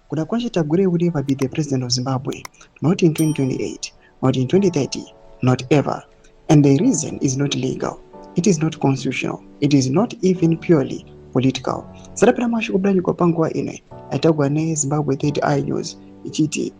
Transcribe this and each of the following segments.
Kuda kwacha Tagwirei would never be the president of Zimbabwe, not in 2028, not in 2030, not ever. And the reason is not legal, it is not constitutional, it is not even purely political. Sarapira mashiko branyu kwa panguwa ine, atagwa ne Zimbabwe Third Eye News, ichiti,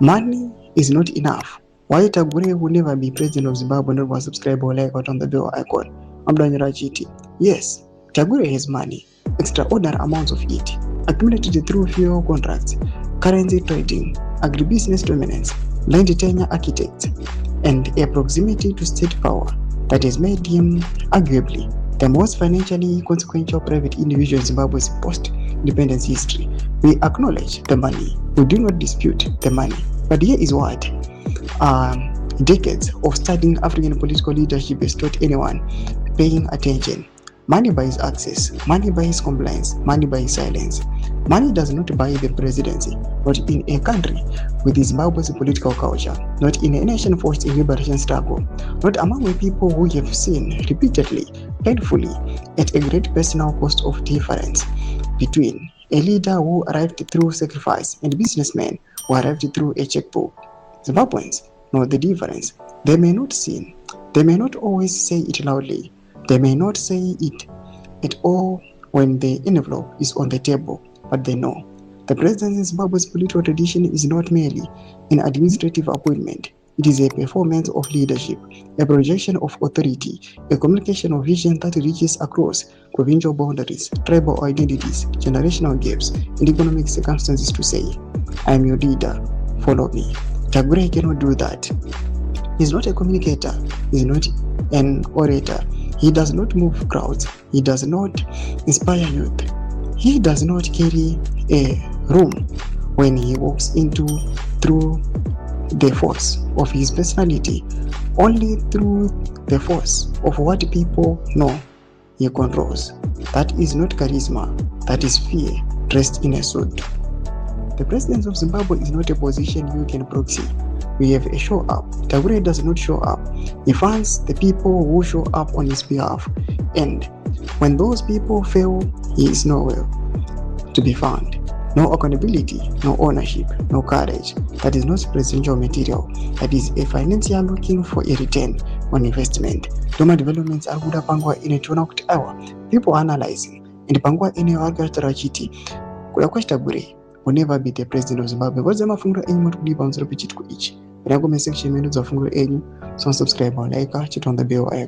money is not enough. Why Tagwirei will never be president of Zimbabwe, not was subscribe or like or on the bell icon. Ambranyu chiti. Yes, Tagwirei has money, extraordinary amounts of it, accumulated through fuel contracts, currency trading, agribusiness dominance, land tenure architects, and a proximity to state power that has made him arguably the most financially consequential private individual in Zimbabwe's post-independence history. We acknowledge the money, we do not dispute the money. But here is what decades of studying African political leadership has taught anyone paying attention. Money buys access, money buys compliance, money buys silence. Money does not buy the presidency, but in a country with Zimbabwe's political culture, not in a nation forced in liberation struggle, not among the people who have seen repeatedly, painfully, at a great personal cost of difference between a leader who arrived through sacrifice and businessmen who arrived through a checkbook. Zimbabweans know the difference. They may not see, they may not always say it loudly, they may not say it at all when the envelope is on the table, but they know. The presidency in Zimbabwe's political tradition is not merely an administrative appointment. It is a performance of leadership, a projection of authority, a communication of vision that reaches across provincial boundaries, tribal identities, generational gaps, and economic circumstances to say, I am your leader, follow me. Tagwirei cannot do that. He is not a communicator, he is not an orator. He does not move crowds, he does not inspire youth, he does not carry a room when he walks through the force of his personality, only through the force of what people know he controls. That is not charisma, that is fear dressed in a suit. The presidency of Zimbabwe is not a position you can proxy. We have a show up. Tagwirei does not show up. He funds the people who show up on his behalf. And when those people fail, he is nowhere to be found. No accountability, no ownership, no courage. That is not presidential material. That is a financier looking for a return on investment. Doma developments are good pangwa in a tuna kuti awa. People are analyzing. And pangwa in a wargatara chiti. Kuda kwa Tagwirei will never be the president of Zimbabwe. Ngozi mafunguro enyu muri kudipa nzoro pichitiko ichi. Rango message menu za funguro enyu. So subscribe or like, chit on the bell icon.